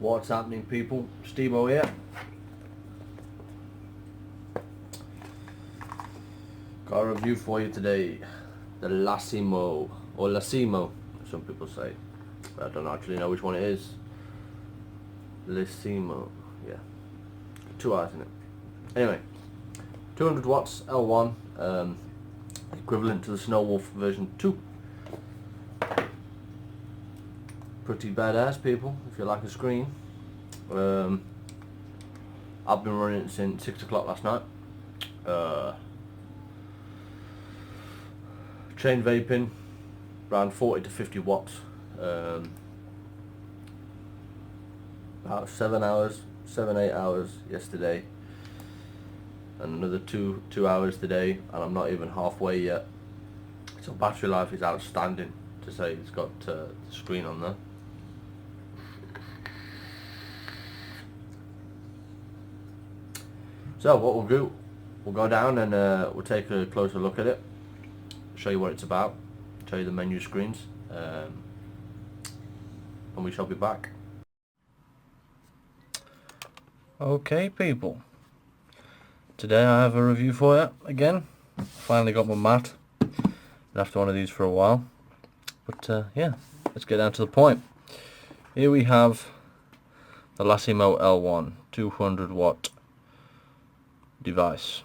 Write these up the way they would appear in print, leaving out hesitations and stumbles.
What's happening, people? Steve-O here. Got a review for you today. The Laisimo, or Laisimo, some people say. But I don't actually know which one it is. Laisimo, yeah. 2 hours in it. Anyway, 200 watts L1, equivalent to the Snowwolf version 2. Pretty badass, people, if you like a screen. I've been running it since 6 o'clock last night. Chain vaping, around 40 to 50 watts. About 8 hours yesterday, and another two hours today, and I'm not even halfway yet. So battery life is outstanding, to say it's got the screen on there. So what we'll do, we'll go down and we'll take a closer look at it, show you what it's about, show you the menu screens, and we shall be back. Okay, people, today I have a review for you again. Finally got my mat. Been after one of these for a while, but yeah, let's get down to the point. Here we have the Laisimo L1 200 watt device.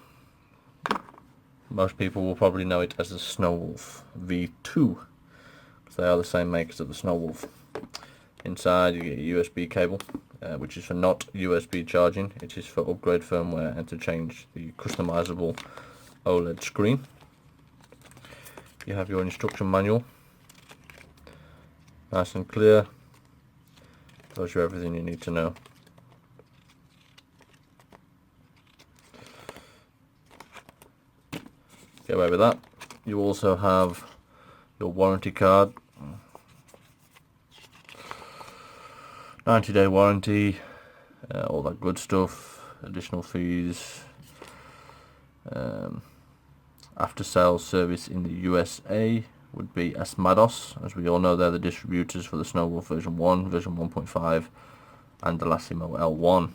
Most people will probably know it as the Snowwolf V2, because they are the same makers of the Snowwolf. Inside you get a USB cable, which is for not USB charging. It is for upgrade firmware and to change the customizable OLED screen. You have your instruction manual, nice and clear, tells you everything you need to know. Get away with that. You also have your warranty card, 90-day warranty, all that good stuff, additional fees, after sales service in the USA would be Asmodus. As we all know, they're the distributors for the Snowwolf version 1, version 1.5 and the Laisimo L1,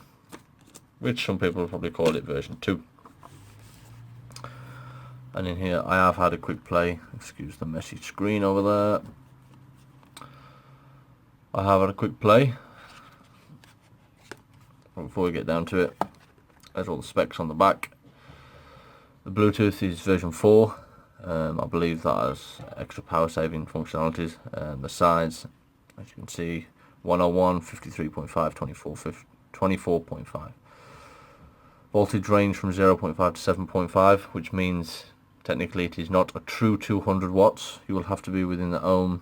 which some people will probably call it version 2. And in here I have had a quick play, excuse the messy screen over there. I have had a quick play. Before we get down to it, there's all the specs on the back. The Bluetooth is version 4. I believe that has extra power saving functionalities. The sides, as you can see, 101, 53.5, 24.5. Voltage range from 0.5 to 7.5, which means technically it is not a true 200 watts. You will have to be within the ohm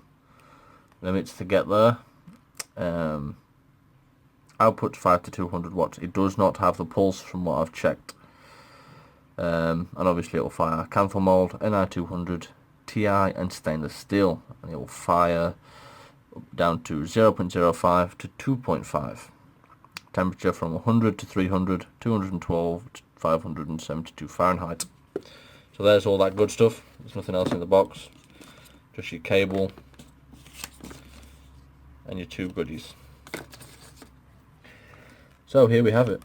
limits to get there. Output 5 to 200 watts. It does not have the pulse from what I've checked. And obviously it will fire camphor mold, Ni200, Ti and stainless steel. And it will fire down to 0.05 to 2.5. Temperature from 100 to 300, 212 to 572 Fahrenheit. So there's all that good stuff. There's nothing else in the box. Just your cable and your two goodies. So here we have it.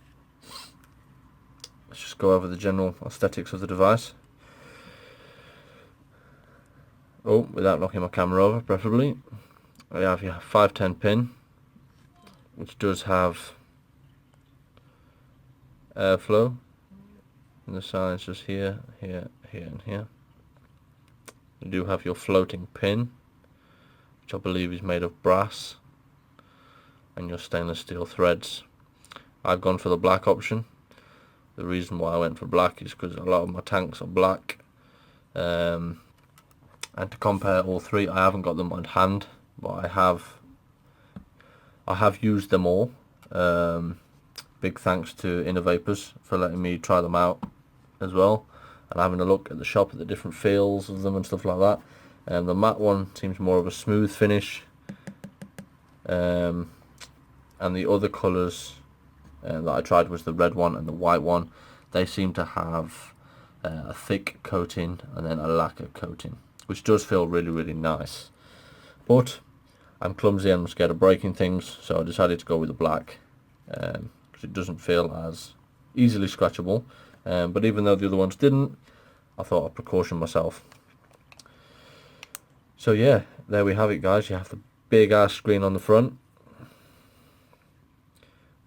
Let's just go over the general aesthetics of the device. Oh, without knocking my camera over, preferably. We have your 510 pin, which does have airflow in the sides, just here, here, here and here. You do have your floating pin, which I believe is made of brass, and your stainless steel threads. I've gone for the black option. The reason why I went for black is because a lot of my tanks are black, and to compare all three, I haven't got them on hand, but I have used them all. Big thanks to Innovapors for letting me try them out as well, and having a look at the shop at the different feels of them and stuff like that. The matte one seems more of a smooth finish, and the other colours that I tried was the red one and the white one. They seem to have a thick coating and then a lacquer coating, which does feel really, really nice. But I'm clumsy and I'm scared of breaking things, so I decided to go with the black because it doesn't feel as easily scratchable. But even though the other ones didn't, I thought I'd precaution myself. So yeah, there we have it, guys. You have the big ass screen on the front,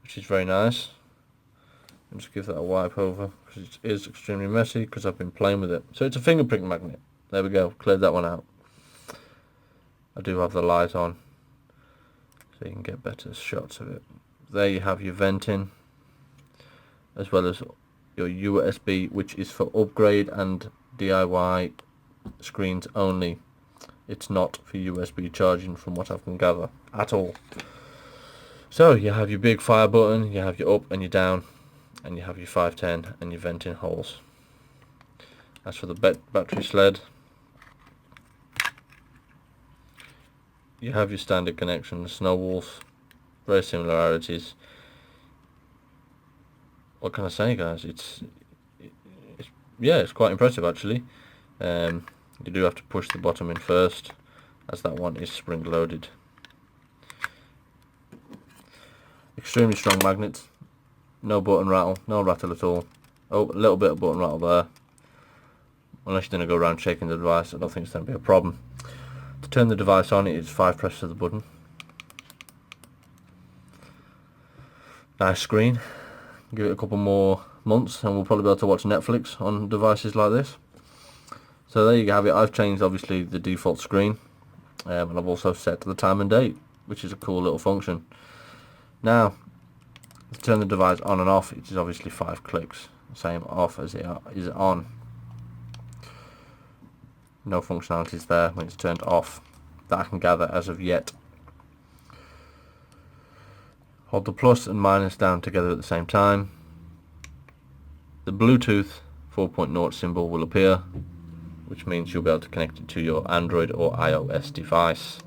which is very nice. And just give that a wipe over because it is extremely messy because I've been playing with it. So it's a fingerprint magnet. There we go, cleared that one out. I do have the light on so you can get better shots of it. There you have your venting, as well as your USB, which is for upgrade and DIY screens only. It's not for USB charging, from what I can gather, at all. So you have your big fire button, you have your up and your down, and you have your 510 and your venting holes. As for the battery sled, you have your standard connections, Snow Wolf, very similarities. What can I say, guys? It's quite impressive actually. You do have to push the bottom in first, as that one is spring loaded. Extremely strong magnets, no button rattle, no rattle at all. Oh, a little bit of button rattle there. Unless you're going to go around shaking the device, I don't think it's going to be a problem. To turn the device on, it is 5 presses of the button. Nice screen. Give it a couple more months and we'll probably be able to watch Netflix on devices like this. So there you have it. I've changed obviously the default screen, and I've also set the time and date, which is a cool little function. Now, to turn the device on and off, it is obviously 5 clicks. Same off as it is on. No functionalities there when it's turned off that I can gather as of yet. Hold the plus and minus down together at the same time. The Bluetooth 4.0 symbol will appear, which means you'll be able to connect it to your Android or iOS device.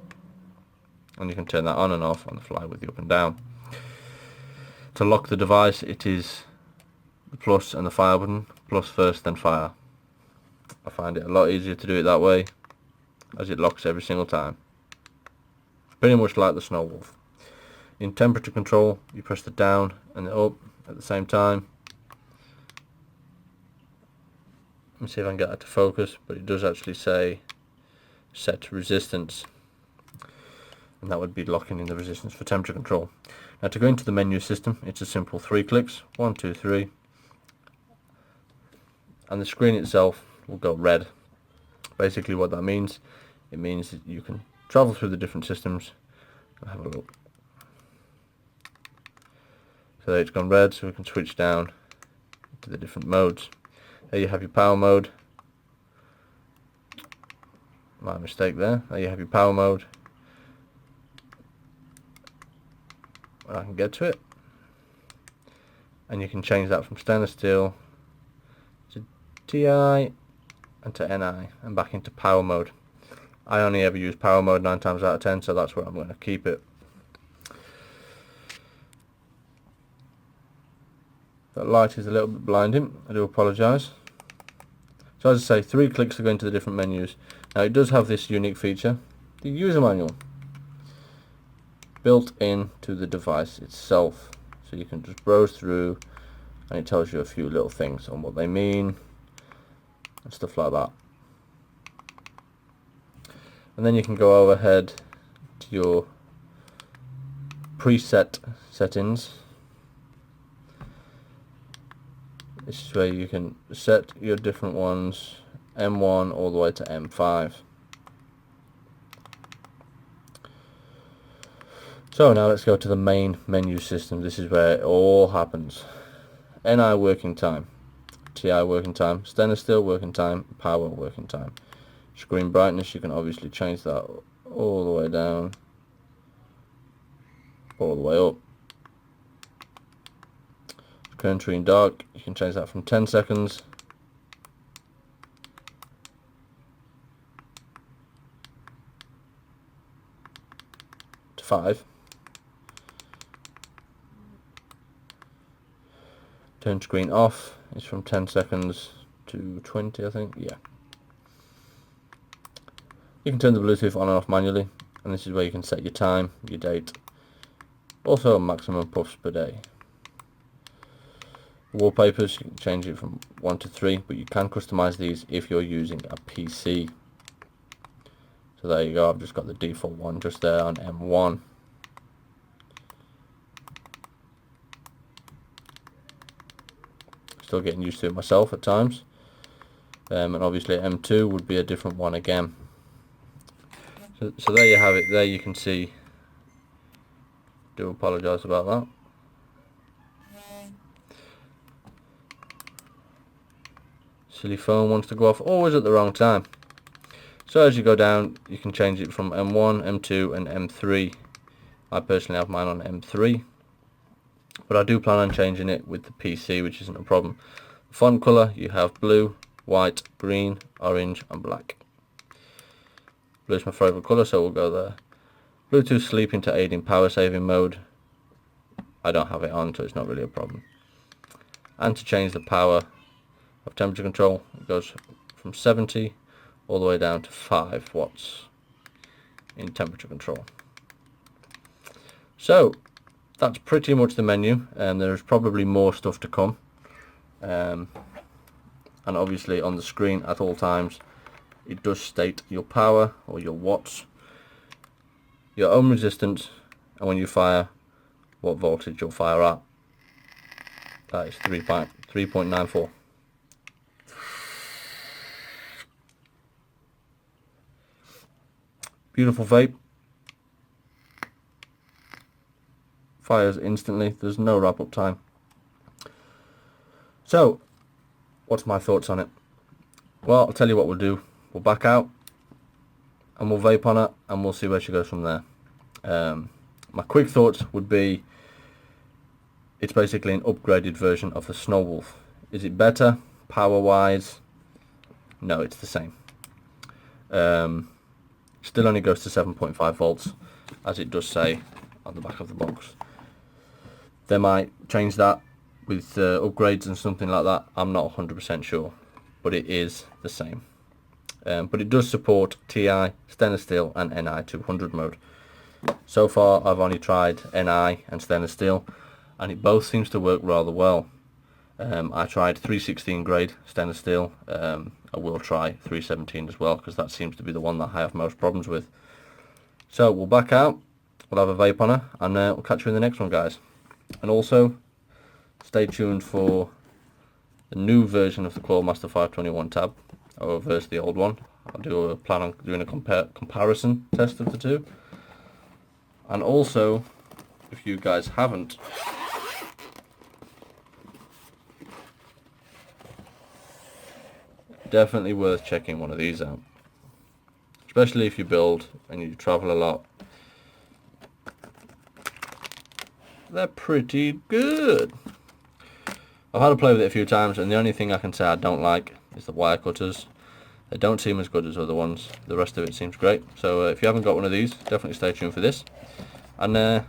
And you can turn that on and off on the fly with the up and down. To lock the device, it is the plus and the fire button. Plus first, then fire. I find it a lot easier to do it that way, as it locks every single time. Pretty much like the Snow Wolf. In temperature control, you press the down and the up at the same time. Let me see if I can get that to focus, but it does actually say set resistance, and that would be locking in the resistance for temperature control. Now to go into the menu system, it's a simple 3 clicks, 1, 2, 3, and the screen itself will go red. Basically what that means, it means that you can travel through the different systems. I'll have a look. So there it's gone red, so we can switch down to the different modes. There you have your power mode. My mistake there. There you have your power mode. And I can get to it. And you can change that from stainless steel to TI and to NI and back into power mode. I only ever use power mode 9 times out of 10, so that's where I'm going to keep it. That light is a little bit blinding, I do apologise. So as I say, 3 clicks to go into the different menus. Now it does have this unique feature, the user manual, built into the device itself. So you can just browse through and it tells you a few little things on what they mean and stuff like that. And then you can go overhead to your preset settings. This is where you can set your different ones, M1 all the way to M5. So now let's go to the main menu system. This is where it all happens. NI working time, TI working time, stainless steel working time, power working time. Screen brightness, you can obviously change that all the way down, all the way up. Country and dark, you can change that from 10 seconds to 5. Turn screen off is from 10 seconds to 20, I think. Yeah. You can turn the Bluetooth on and off manually. and this is where you can set your time, your date, also maximum puffs per day. Wallpapers, you can change it from 1 to 3, but you can customize these if you're using a PC. So there you go, I've just got the default one just there on M1. Still getting used to it myself at times. And obviously M2 would be a different one again. So there you have it. There you can see. Do apologise about that. Silly phone wants to go off always at the wrong time. So as you go down, you can change it from M1, M2 and M3. I personally have mine on M3, but I do plan on changing it with the PC, which isn't a problem. Font colour, you have blue, white, green, orange and black. Blue is my favourite colour, so we'll go there. Bluetooth sleeping to aid in power saving mode. I don't have it on, so it's not really a problem. And to change the power of temperature control, it goes from 70 all the way down to 5 watts in temperature control. So that's pretty much the menu, and there's probably more stuff to come. And obviously on the screen at all times it does state your power or your watts, your ohm resistance, and when you fire, what voltage you'll fire at. That is 3.94. Beautiful vape. Fires instantly. There's no wrap up time. So, what's my thoughts on it? Well, I'll tell you what we'll do. We'll back out and we'll vape on it and we'll see where she goes from there. My quick thoughts would be, it's basically an upgraded version of the Snow Wolf. Is it better power wise? No, it's the same. Still only goes to 7.5 volts, as it does say on the back of the box. They might change that with upgrades and something like that. I'm not 100% sure, but it is the same. But it does support TI, stainless steel and NI 200 mode. So far I've only tried NI and stainless steel, and it both seems to work rather well. I tried 316 grade stainless steel. I will try 317 as well, because that seems to be the one that I have most problems with. So we'll back out, we'll have a vape on her, and we'll catch you in the next one, guys. And also stay tuned for the new version of the Clawmaster 521 tab versus the old one. I'll do a plan on doing a comparison test of the two. And also, if you guys haven't, definitely worth checking one of these out, especially if you build and you travel a lot. They're pretty good. I've had to play with it a few times, and the only thing I can say I don't like is the wire cutters. They don't seem as good as other ones. The rest of it seems great. So if you haven't got one of these, definitely stay tuned for this, and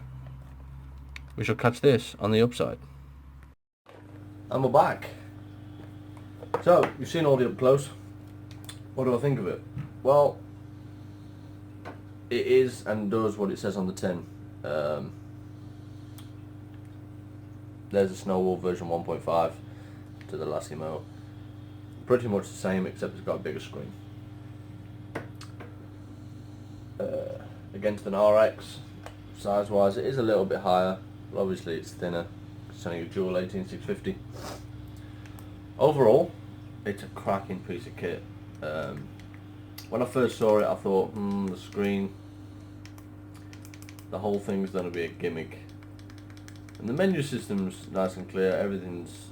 we shall catch this on the upside. And we're back. So you've seen all the up close. What do I think of it? Well, it is and does what it says on the tin. There's a Snow Wolf version 1.5 to the Laisimo. Pretty much the same, except it's got a bigger screen. Against an RX, size wise it is a little bit higher, but obviously it's thinner. It's only a dual 18650. Overall, it's a cracking piece of kit. When I first saw it, I thought, the screen, the whole thing's going to be a gimmick. And the menu system's nice and clear. Everything's,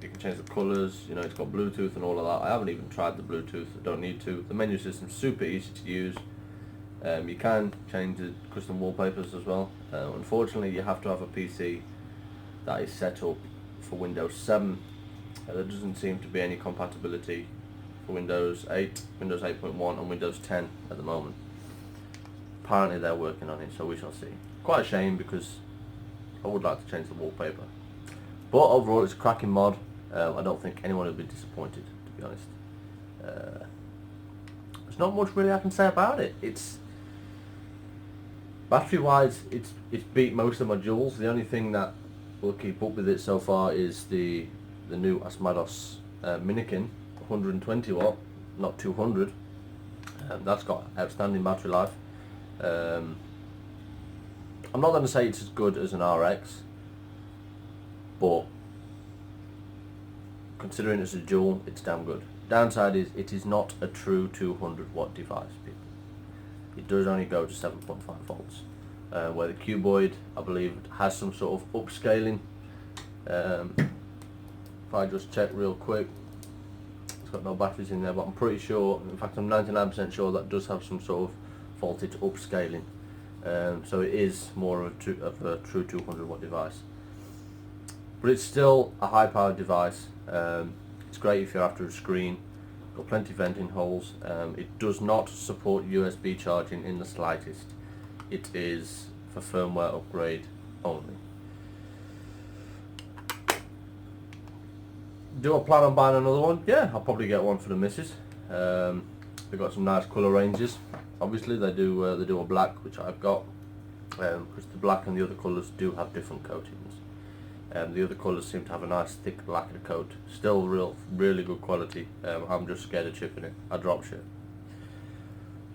you can change the colours. You know, it's got Bluetooth and all of that. I haven't even tried the Bluetooth. I don't need to. The menu system's super easy to use. You can change the custom wallpapers as well. Unfortunately, you have to have a PC that is set up for Windows 7. There doesn't seem to be any compatibility for Windows 8, Windows 8.1 and Windows 10 at the moment. Apparently they're working on it, so we shall see. Quite a shame, because I would like to change the wallpaper. But overall it's a cracking mod. I don't think anyone will be disappointed, to be honest. There's not much really I can say about it. It's Battery wise, it's beat most of my jewels. The only thing that will keep up with it so far is the new Asmodus Minikin, 120 watt, not 200. That's got outstanding battery life. I'm not going to say it's as good as an RX, but considering it's a dual, it's damn good. Downside is it is not a true 200 watt device, people. It does only go to 7.5 volts, where the cuboid, I believe, has some sort of upscaling. If I just check real quick, it's got no batteries in there, but I'm pretty sure, in fact I'm 99% sure that does have some sort of voltage upscaling. So it is more of a true 200 watt device. But it's still a high powered device. It's great if you're after a screen. Got plenty of venting holes. It does not support USB charging in the slightest. It is for firmware upgrade only. Do I plan on buying another one? Yeah, I'll probably get one for the missus. They've got some nice colour ranges. Obviously they do a black, which I've got, because the black and the other colours do have different coatings. The other colours seem to have a nice thick lacquer coat. Still really good quality. I'm just scared of chipping it. I drop shit.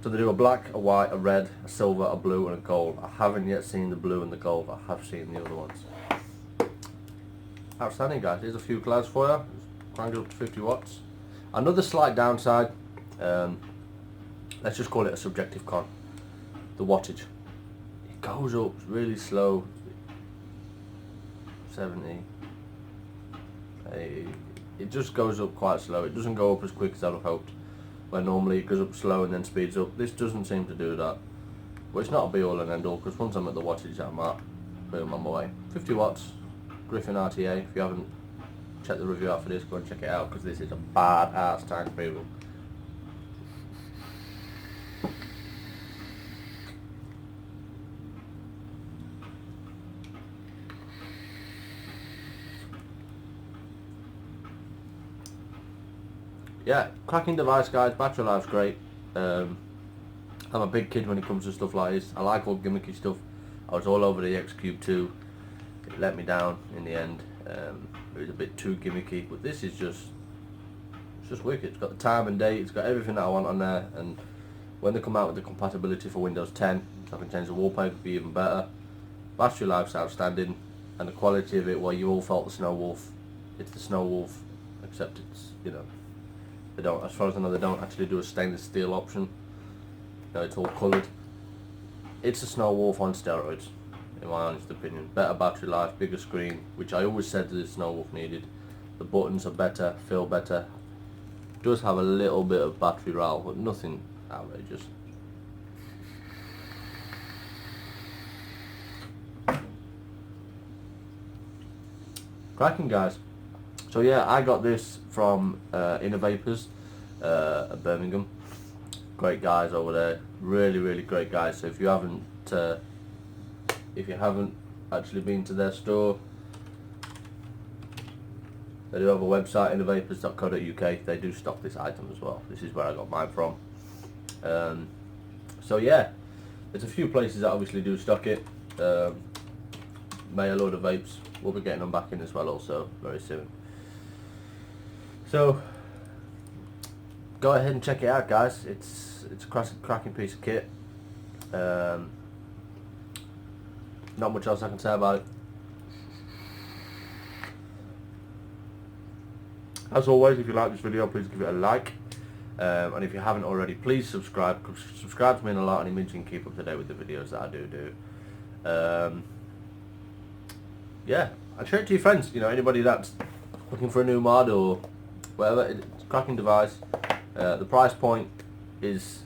So they do a black, a white, a red, a silver, a blue and a gold. I haven't yet seen the blue and the gold. I have seen the other ones. Outstanding, guys. Here's a few clouds for you. Crank it up to 50 watts. Another slight downside, let's just call it a subjective con. The wattage. It goes up really slow. 70, 80. It just goes up quite slow. It doesn't go up as quick as I'd have hoped, where normally it goes up slow and then speeds up. This doesn't seem to do that, but it's not a be all and end all, because once I'm at the wattage I'm at, boom, I'm away. 50 watts, Griffin RTA. If you haven't checked the review out for this, go and check it out, because this is a badass tank, people. Yeah, cracking device, guys. Battery life's great. I'm a big kid when it comes to stuff like this. I like all gimmicky stuff. I was all over the X Cube 2. It let me down in the end. It was a bit too gimmicky, but this is just wicked. It's got the time and date. It's got everything that I want on there. And when they come out with the compatibility for Windows 10, so I can change the wallpaper, be even better. Battery life's outstanding, and the quality of it, where you all felt the Snow Wolf, it's the Snow Wolf, except it's, you know, they don't, as far as I know, they don't actually do a stainless steel option. No, it's all coloured. It's a Snow Wolf on steroids, in my honest opinion. Better battery life, bigger screen, which I always said that the Snow Wolf needed. The buttons are better, feel better. Does have a little bit of battery rattle, but nothing outrageous. Cracking, guys. So yeah, I got this from Inner Vapors at Birmingham. Great guys over there, really great guys. So if you haven't actually been to their store, they do have a website, innervapors.co.uk. They do stock this item as well. This is where I got mine from. So yeah, there's a few places that obviously do stock it. Mail Order Vapes, we'll be getting them back in as well also very soon. So go ahead and check it out, guys. It's a cracking piece of kit. Not much else I can say about it. As always, if you like this video, please give it a like. And if you haven't already, please subscribe. Subscribe to me a lot, and it means you can keep up to date with the videos that I do. Yeah, and share it to your friends. You know, anybody that's looking for a new mod or whatever. It's a cracking device. The price point is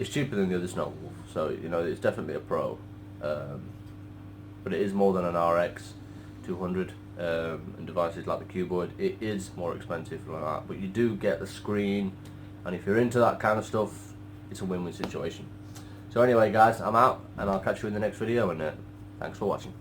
cheaper than the other Snow Wolf, so you know it's definitely a pro. But it is more than an RX 200, and devices like the cuboid, it is more expensive than that. But you do get the screen, and if you're into that kind of stuff, it's a win-win situation. So anyway, guys, I'm out, and I'll catch you in the next video. And thanks for watching.